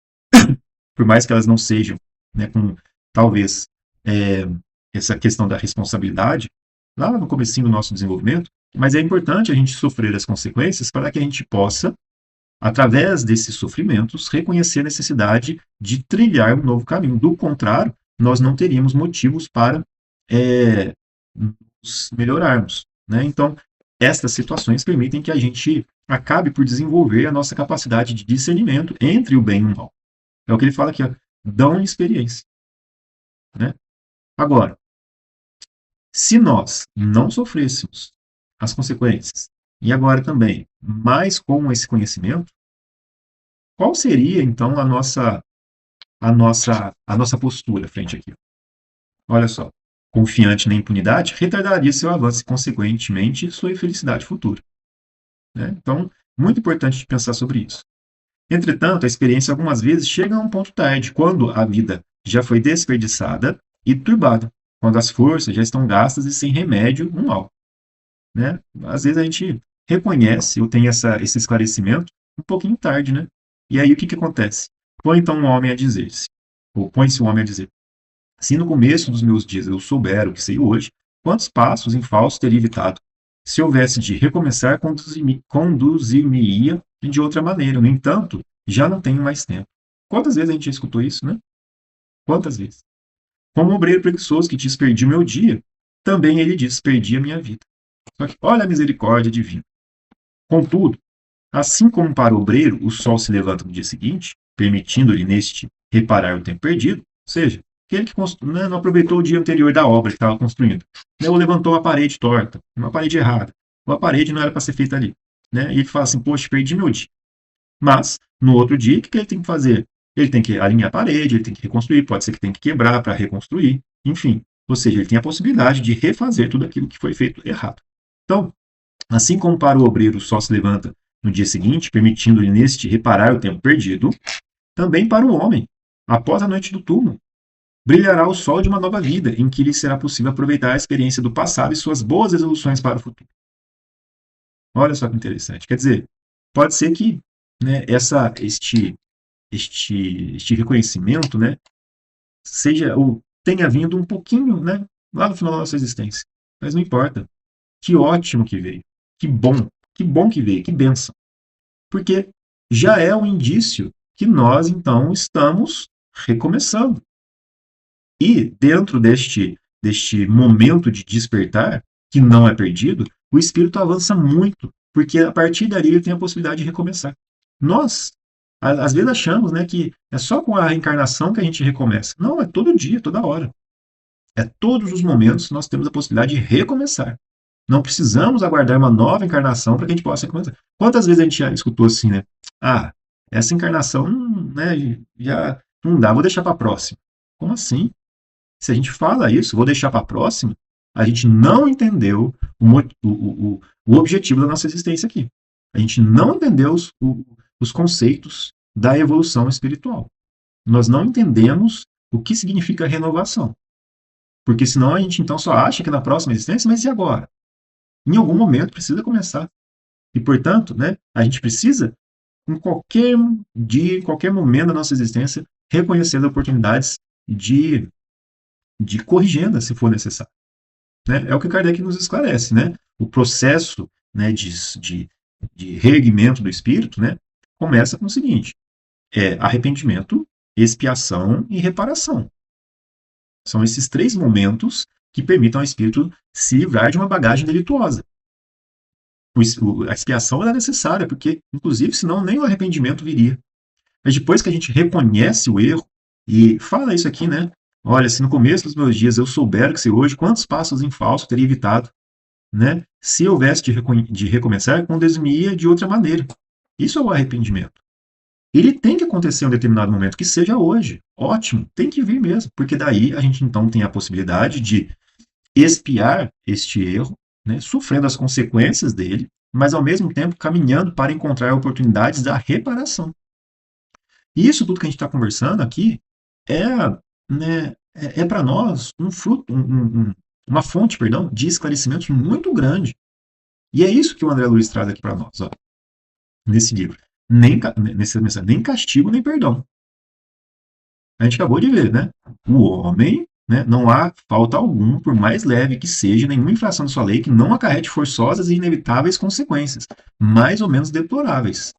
por mais que elas não sejam, né, com talvez é, essa questão da responsabilidade, lá no comecinho do nosso desenvolvimento, mas é importante a gente sofrer as consequências para que a gente possa, através desses sofrimentos, reconhecer a necessidade de trilhar um novo caminho. Do contrário, nós não teríamos motivos para nos melhorarmos, né? Então, estas situações permitem que a gente acabe por desenvolver a nossa capacidade de discernimento entre o bem e o mal. É o que ele fala aqui, ó, dão experiência, né? Agora, se nós não sofrêssemos as consequências, e agora também, mais com esse conhecimento, qual seria então a nossa postura frente àquilo? Olha só, confiante na impunidade, retardaria seu avanço e, consequentemente, sua infelicidade futura, né? Então, muito importante pensar sobre isso. Entretanto, a experiência algumas vezes chega a um ponto tarde, quando a vida já foi desperdiçada e turbada, quando as forças já estão gastas e sem remédio no mal, né? Às vezes a gente reconhece ou tem esse esclarecimento um pouquinho tarde, né? E aí o que acontece? Põe então um homem a dizer-se, ou põe-se um homem a dizer: se no começo dos meus dias eu soubera o que sei hoje, quantos passos em falso teria evitado? Se houvesse de recomeçar, conduzir-me-ia de outra maneira. No entanto, já não tenho mais tempo. Quantas vezes a gente já escutou isso, né? Quantas vezes? Como um obreiro preguiçoso que desperdi o meu dia, também ele desperdi a minha vida. Só que olha a misericórdia divina. Contudo, assim como para o obreiro o sol se levanta no dia seguinte, permitindo-lhe neste reparar o tempo perdido, ou seja, aquele que não aproveitou o dia anterior da obra que estava construindo, ou levantou uma parede torta, uma parede errada, ou a parede não era para ser feita ali. né? E ele fala assim, poxa, perdi meu dia. Mas, no outro dia, o que ele tem que fazer? Ele tem que alinhar a parede, ele tem que reconstruir, pode ser que tenha que quebrar para reconstruir, enfim. Ou seja, ele tem a possibilidade de refazer tudo aquilo que foi feito errado. Então, assim como para o obreiro o sol se levanta no dia seguinte, permitindo-lhe neste reparar o tempo perdido, também para o homem, após a noite do túmulo, brilhará o sol de uma nova vida, em que lhe será possível aproveitar a experiência do passado e suas boas resoluções para o futuro. Olha só que interessante. Quer dizer, pode ser que, né, este reconhecimento, né, seja ou tenha vindo um pouquinho, né, lá no final da nossa existência. Mas não importa. Que ótimo que veio. Que bom que veio, que bênção. Porque já é um indício que nós, então, estamos recomeçando. E dentro deste momento de despertar, que não é perdido, o espírito avança muito, porque a partir dali ele tem a possibilidade de recomeçar. Nós, às vezes, achamos, né, que é só com a reencarnação que a gente recomeça. Não, é todo dia, toda hora. É todos os momentos que nós temos a possibilidade de recomeçar. Não precisamos aguardar uma nova encarnação para que a gente possa recomeçar. Quantas vezes a gente já escutou assim, né? Ah, essa encarnação, né, já não dá, vou deixar para a próxima. Como assim? Se a gente fala isso, vou deixar para a próxima, a gente não entendeu o objetivo da nossa existência aqui. A gente não entendeu os conceitos da evolução espiritual. Nós não entendemos o que significa renovação. Porque senão a gente então só acha que na próxima existência, mas e agora? Em algum momento precisa começar. E portanto, né, a gente precisa, em qualquer dia, em qualquer momento da nossa existência, reconhecer as oportunidades de, de corrigenda, se for necessário. Né? É o que Kardec nos esclarece, né? O processo, né, de reerguimento do espírito, né, começa com o seguinte: é arrependimento, expiação e reparação. São esses três momentos que permitam ao espírito se livrar de uma bagagem delituosa. A expiação é necessária, porque, inclusive, senão nem o arrependimento viria. Mas depois que a gente reconhece o erro, e fala isso aqui, né? Olha, se no começo dos meus dias eu soubera que se hoje, quantos passos em falso teria evitado, né? Se houvesse de recomeçar, conduzir-me-ia de outra maneira. Isso é o arrependimento. Ele tem que acontecer em um determinado momento, que seja hoje. Ótimo, tem que vir mesmo, porque daí a gente então tem a possibilidade de expiar este erro, né, sofrendo as consequências dele, mas ao mesmo tempo caminhando para encontrar oportunidades da reparação. E isso tudo que a gente está conversando aqui é, né, é para nós um fruto, uma fonte, perdão, de esclarecimentos muito grande. E é isso que o André Luiz traz aqui para nós, ó, nesse livro. Nessa mensagem, nem castigo, nem perdão. A gente acabou de ver, né? O homem, né, não há falta algum, por mais leve que seja, nenhuma infração de sua lei que não acarrete forçosas e inevitáveis consequências, mais ou menos deploráveis.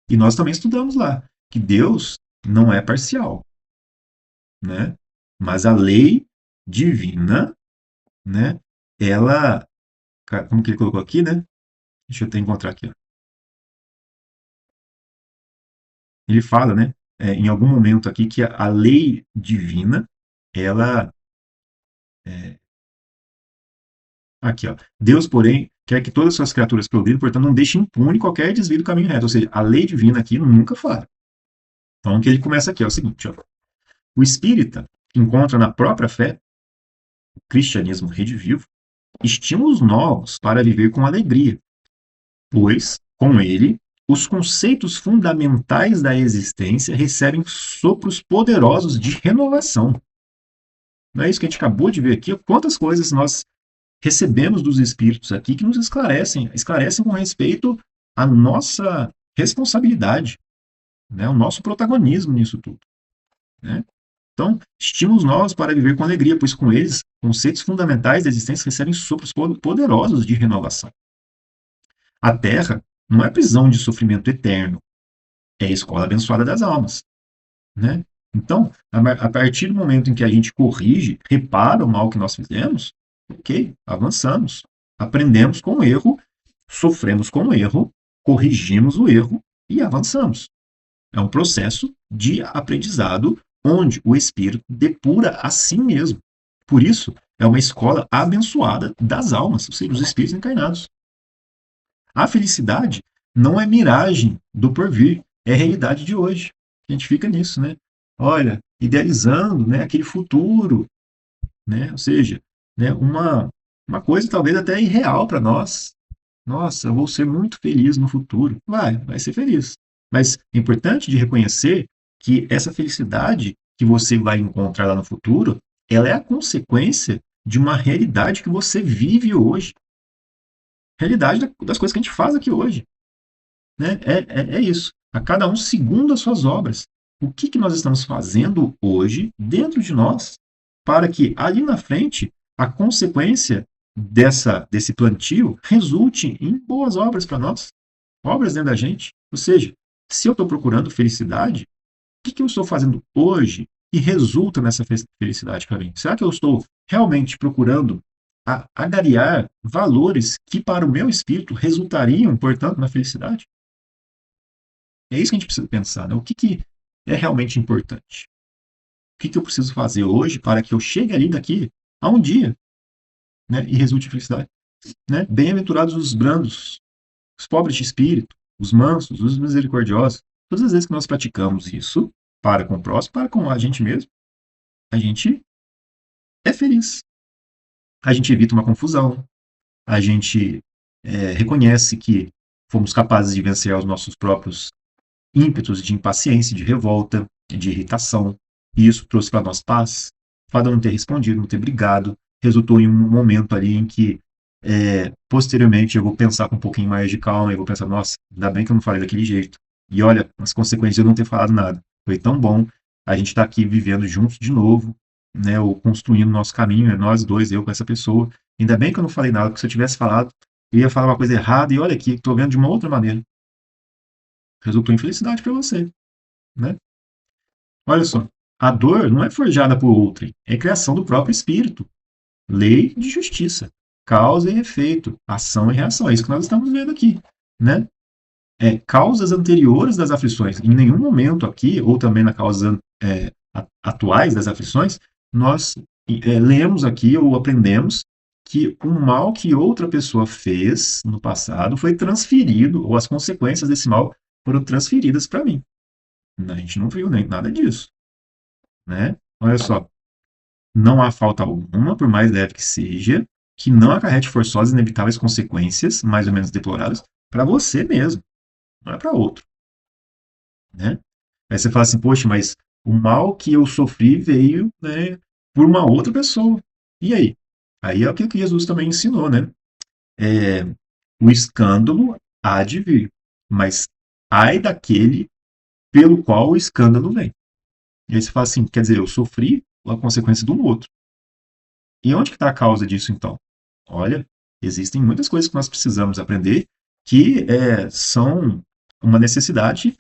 E nós também estudamos lá que Deus não é parcial, né? Mas a lei divina, né? Ela, como que ele colocou aqui, né? Deixa eu até encontrar aqui. Ó. Ele fala, né? Em algum momento aqui que a lei divina, ela aqui, ó. Deus, porém, quer que todas as suas criaturas progridem, portanto, não deixe impune qualquer desvio do caminho reto. Ou seja, a lei divina aqui nunca falha. Então, o que ele começa aqui é o seguinte: ó. O espírita encontra na própria fé, o cristianismo redivivo, estímulos novos para viver com alegria, pois, com ele, os conceitos fundamentais da existência recebem sopros poderosos de renovação. Não é isso que a gente acabou de ver aqui? Quantas coisas nós recebemos dos espíritos aqui que nos esclarecem com respeito à nossa responsabilidade, né, o nosso protagonismo nisso tudo. Né? Então, estímulos novos para viver com alegria, pois com eles, conceitos fundamentais da existência recebem sopros poderosos de renovação. A Terra não é prisão de sofrimento eterno, é a escola abençoada das almas. Né? Então, a partir do momento em que a gente corrige, repara o mal que nós fizemos, ok, avançamos, aprendemos com o erro, sofremos com o erro, corrigimos o erro e avançamos. É um processo de aprendizado onde o espírito depura a si mesmo. Por isso, é uma escola abençoada das almas, ou seja, dos espíritos encarnados. A felicidade não é miragem do porvir, é realidade de hoje. A gente fica nisso, né? Olha, idealizando, né, aquele futuro, né? Ou seja, né, uma coisa talvez até irreal para nós. Nossa, eu vou ser muito feliz no futuro. Vai ser feliz. Mas é importante de reconhecer que essa felicidade que você vai encontrar lá no futuro, ela é a consequência de uma realidade que você vive hoje. Realidade das coisas que a gente faz aqui hoje. Né? É isso. A cada um segundo as suas obras. O que nós estamos fazendo hoje dentro de nós para que ali na frente a consequência desse plantio resulte em boas obras para nós, obras dentro da gente. Ou seja, se eu estou procurando felicidade, o que eu estou fazendo hoje que resulta nessa felicidade para mim? Será que eu estou realmente procurando agariar valores que para o meu espírito resultariam, portanto, na felicidade? É isso que a gente precisa pensar, né? O que é realmente importante? O que eu preciso fazer hoje para que eu chegue ali daqui a um dia, né, e resulte em felicidade? Né? Bem-aventurados os brandos, os pobres de espírito, os mansos, os misericordiosos. Todas as vezes que nós praticamos isso, para com o próximo, para com a gente mesmo, a gente é feliz. A gente evita uma confusão, a gente reconhece que fomos capazes de vencer os nossos próprios ímpetos de impaciência, de revolta, de irritação. E isso trouxe para nós paz. O fato de eu não ter respondido, não ter brigado, resultou em um momento ali em que, posteriormente, eu vou pensar com um pouquinho mais de calma e vou pensar, nossa, ainda bem que eu não falei daquele jeito. E olha, as consequências de eu não ter falado nada. Foi tão bom a gente estar aqui vivendo juntos de novo, né, ou construindo nosso caminho, nós dois, eu com essa pessoa. Ainda bem que eu não falei nada, porque se eu tivesse falado, eu ia falar uma coisa errada e olha aqui, estou vendo de uma outra maneira. Resultou em felicidade para você, né? Olha só, a dor não é forjada por outrem, é criação do próprio espírito. Lei de justiça, causa e efeito, ação e reação. É isso que nós estamos vendo aqui, né? Causas anteriores das aflições. Em nenhum momento aqui, ou também na causas atuais das aflições, nós lemos aqui ou aprendemos que o mal que outra pessoa fez no passado foi transferido, ou as consequências desse mal foram transferidas para mim. A gente não viu nem nada disso, né? Olha só, não há falta alguma, por mais leve que seja, que não acarrete forçosas e inevitáveis consequências, mais ou menos deploráveis, para você mesmo, não é para outro, né? Aí você fala assim, poxa, mas o mal que eu sofri veio, né, por uma outra pessoa. E aí? Aí é aquilo que Jesus também ensinou, né? É, o escândalo há de vir, mas ai daquele pelo qual o escândalo vem. E aí você fala assim, quer dizer, eu sofri a consequência de um outro. E onde que está a causa disso, então? Olha, existem muitas coisas que nós precisamos aprender que são uma necessidade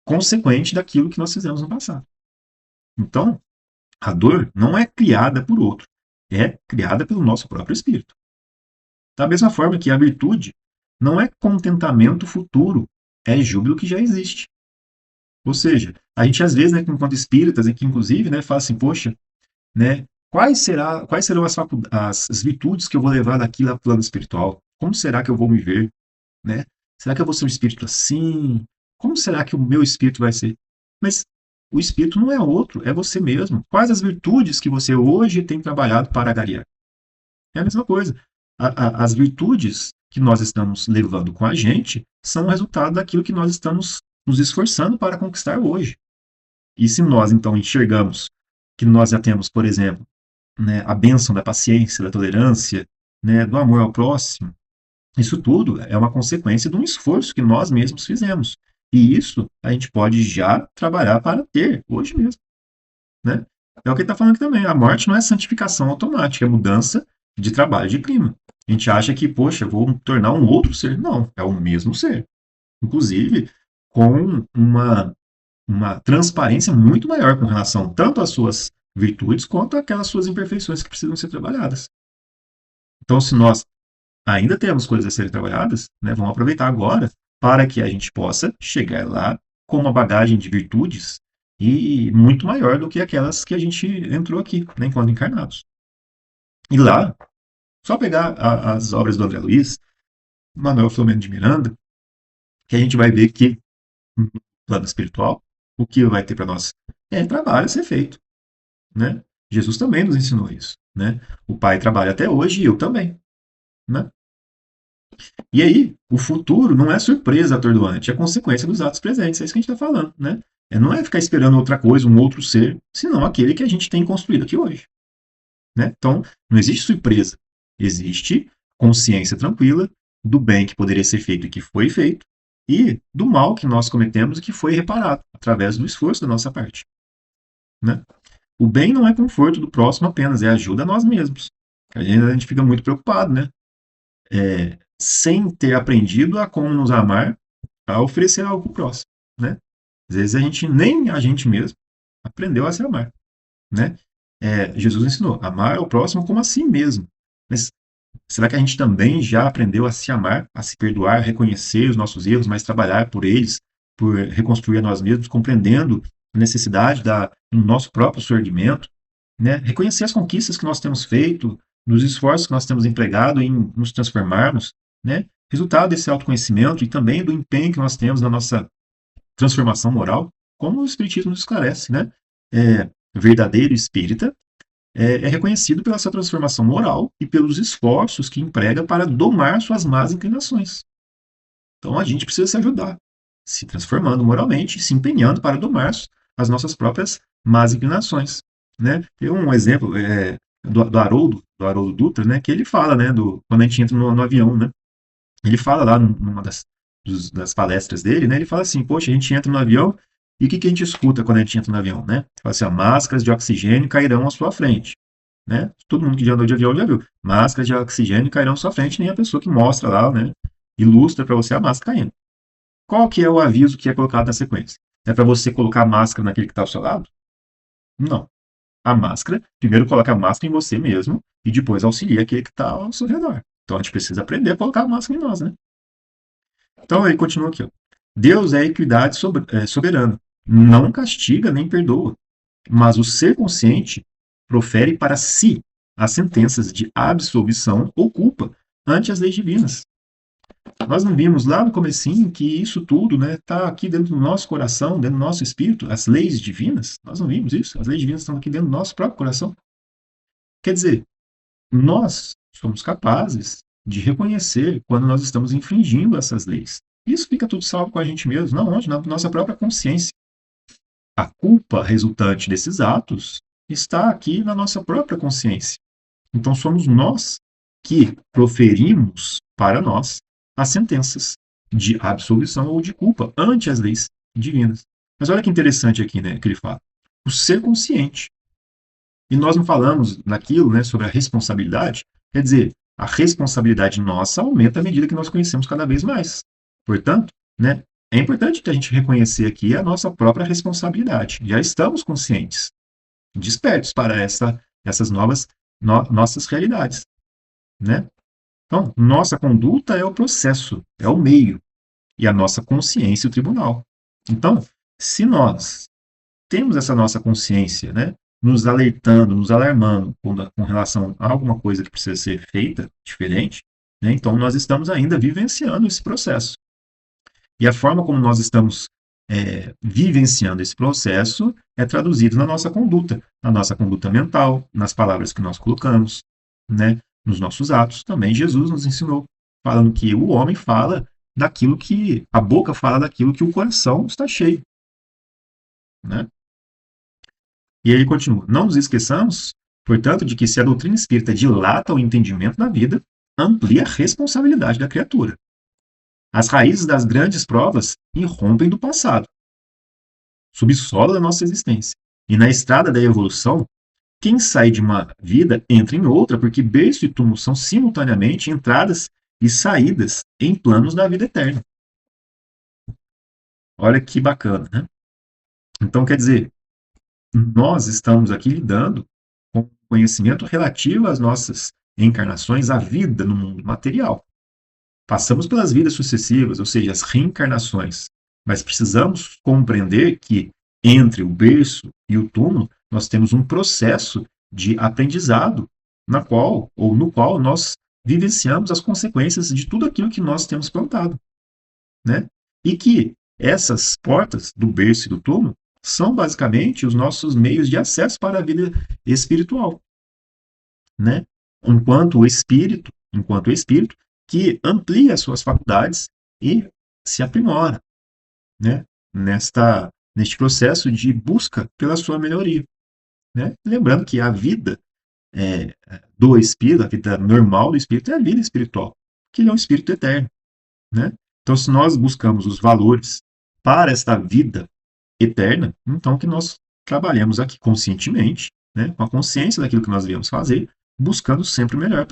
consequente daquilo que nós fizemos no passado. Então, a dor não é criada por outro, é criada pelo nosso próprio espírito. Da mesma forma que a virtude não é contentamento futuro, é júbilo que já existe. Ou seja, a gente às vezes, né, enquanto espíritas, que inclusive, né, fala assim, poxa, né, quais serão as virtudes que eu vou levar daqui lá para o plano espiritual? Como será que eu vou me ver? Né? Será que eu vou ser um espírito assim? Como será que o meu espírito vai ser? Mas o espírito não é outro, é você mesmo. Quais as virtudes que você hoje tem trabalhado para agariar? É a mesma coisa. As virtudes que nós estamos levando com a gente são o resultado daquilo que nós estamos nos esforçando para conquistar hoje. E se nós, então, enxergamos que nós já temos, por exemplo, né, a bênção da paciência, da tolerância, né, do amor ao próximo, isso tudo é uma consequência de um esforço que nós mesmos fizemos. E isso a gente pode já trabalhar para ter hoje mesmo. Né? É o que ele está falando aqui também. A morte não é santificação automática, é mudança de trabalho de clima. A gente acha que, poxa, eu vou me tornar um outro ser. Não, é o mesmo ser. Inclusive, com uma transparência muito maior com relação tanto às suas virtudes quanto àquelas suas imperfeições que precisam ser trabalhadas. Então, se nós ainda temos coisas a serem trabalhadas, né, vamos aproveitar agora para que a gente possa chegar lá com uma bagagem de virtudes e muito maior do que aquelas que a gente entrou aqui, né, enquanto encarnados. E lá, só pegar as obras do André Luiz, Manuel Filomeno de Miranda, que a gente vai ver que no plano espiritual, o que vai ter para nós é trabalho a ser feito, né? Jesus também nos ensinou isso, né? O Pai trabalha até hoje e eu também, né? E aí, o futuro não é surpresa atordoante, é consequência dos atos presentes, é isso que a gente está falando, né? Não é ficar esperando outra coisa, um outro ser, senão aquele que a gente tem construído aqui hoje, né? Então, não existe surpresa, existe consciência tranquila do bem que poderia ser feito e que foi feito, e do mal que nós cometemos e que foi reparado através do esforço da nossa parte, né? O bem não é conforto do próximo apenas, é ajuda a nós mesmos. A gente fica muito preocupado, né? Sem ter aprendido a como nos amar, a oferecer algo para o próximo, né? Às vezes nem a gente mesmo aprendeu a se amar, né? Jesus ensinou, amar o próximo como a si mesmo. Mas será que a gente também já aprendeu a se amar, a se perdoar, reconhecer os nossos erros, mas trabalhar por eles, por reconstruir a nós mesmos, compreendendo a necessidade do nosso próprio surgimento, né? Reconhecer as conquistas que nós temos feito, nos esforços que nós temos empregado em nos transformarmos, né? Resultado desse autoconhecimento e também do empenho que nós temos na nossa transformação moral, como o Espiritismo nos esclarece, né? Verdadeiro espírita é reconhecido pela sua transformação moral e pelos esforços que emprega para domar suas más inclinações. Então a gente precisa se ajudar, se transformando moralmente, se empenhando para domar as nossas próprias más inclinações. Né? Tem um exemplo do Haroldo Dutra, né, que ele fala, né, quando a gente entra no avião, né, ele fala lá numa das palestras dele, né, ele fala assim, poxa, a gente entra no avião e o que a gente escuta quando a gente entra no avião? Né? Fala assim, máscaras de oxigênio cairão à sua frente. Né? Todo mundo que já andou de avião já viu. Máscaras de oxigênio cairão à sua frente, nem a pessoa que mostra lá, né, ilustra para você a máscara caindo. Qual que é o aviso que é colocado na sequência? É para você colocar a máscara naquele que está ao seu lado? Não. A máscara, primeiro coloca a máscara em você mesmo e depois auxilia aquele que está ao seu redor. Então a gente precisa aprender a colocar a máscara em nós, né? Então ele continua aqui, ó. Deus é a equidade soberana. Não castiga nem perdoa, mas o ser consciente profere para si as sentenças de absolvição ou culpa ante as leis divinas. Nós não vimos lá no comecinho que isso tudo, né, está aqui dentro do nosso coração, dentro do nosso espírito, as leis divinas? Nós não vimos isso? As leis divinas estão aqui dentro do nosso próprio coração. Quer dizer, nós somos capazes de reconhecer quando nós estamos infringindo essas leis. Isso fica tudo salvo com a gente mesmo, não onde? Na nossa própria consciência. A culpa resultante desses atos está aqui na nossa própria consciência. Então somos nós que proferimos para nós as sentenças de absolvição ou de culpa ante as leis divinas. Mas olha que interessante aqui, né, que ele fala. O ser consciente. E nós não falamos naquilo, né, sobre a responsabilidade. Quer dizer, a responsabilidade nossa aumenta à medida que nós conhecemos cada vez mais. Portanto, né, é importante que a gente reconhecer aqui a nossa própria responsabilidade. Já estamos conscientes, despertos para essas nossas realidades, né? Então, nossa conduta é o processo, é o meio, e a nossa consciência o tribunal. Então, se nós temos essa nossa consciência, né, nos alertando, nos alarmando com relação a alguma coisa que precisa ser feita diferente, né, então nós estamos ainda vivenciando esse processo. E a forma como nós estamos vivenciando esse processo é traduzido na nossa conduta mental, nas palavras que nós colocamos, né, nos nossos atos. Também Jesus nos ensinou, falando que o homem fala daquilo que a boca fala daquilo que o coração está cheio, né? E ele continua: não nos esqueçamos, portanto, de que se a doutrina espírita dilata o entendimento da vida, amplia a responsabilidade da criatura. As raízes das grandes provas irrompem do passado, subsolo da nossa existência. E na estrada da evolução, quem sai de uma vida entra em outra, porque berço e túmulo são simultaneamente entradas e saídas em planos da vida eterna. Olha que bacana, né? Então, quer dizer, nós estamos aqui lidando com conhecimento relativo às nossas encarnações, à vida no mundo material. Passamos pelas vidas sucessivas, ou seja, as reencarnações, mas precisamos compreender que entre o berço e o túmulo nós temos um processo de aprendizado no qual nós vivenciamos as consequências de tudo aquilo que nós temos plantado, né? E que essas portas do berço e do túmulo são basicamente os nossos meios de acesso para a vida espiritual, né? Enquanto o espírito que amplia as suas faculdades e se aprimora, né? Neste processo de busca pela sua melhoria, né? Lembrando que a vida do espírito, a vida normal do espírito é a vida espiritual, que ele é um espírito eterno, né? Então, se nós buscamos os valores para esta vida eterna, então que nós trabalhemos aqui conscientemente, né, com a consciência daquilo que nós devemos fazer, buscando sempre o melhor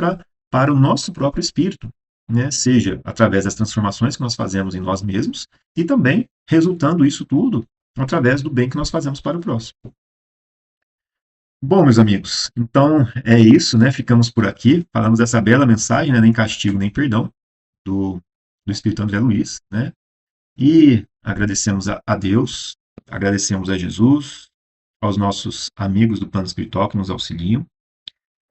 para o nosso próprio espírito, né, seja através das transformações que nós fazemos em nós mesmos e também resultando isso tudo através do bem que nós fazemos para o próximo. Bom, meus amigos, então é isso, né? Ficamos por aqui. Falamos dessa bela mensagem, né? Nem castigo, nem perdão, do, do Espírito André Luiz, né? E agradecemos a Deus, agradecemos a Jesus, aos nossos amigos do plano espiritual que nos auxiliam,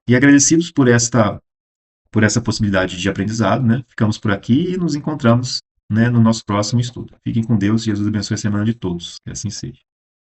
e agradecidos por essa possibilidade de aprendizado, né? Ficamos por aqui e nos encontramos, né, no nosso próximo estudo. Fiquem com Deus, Jesus abençoe a semana de todos. Que assim seja.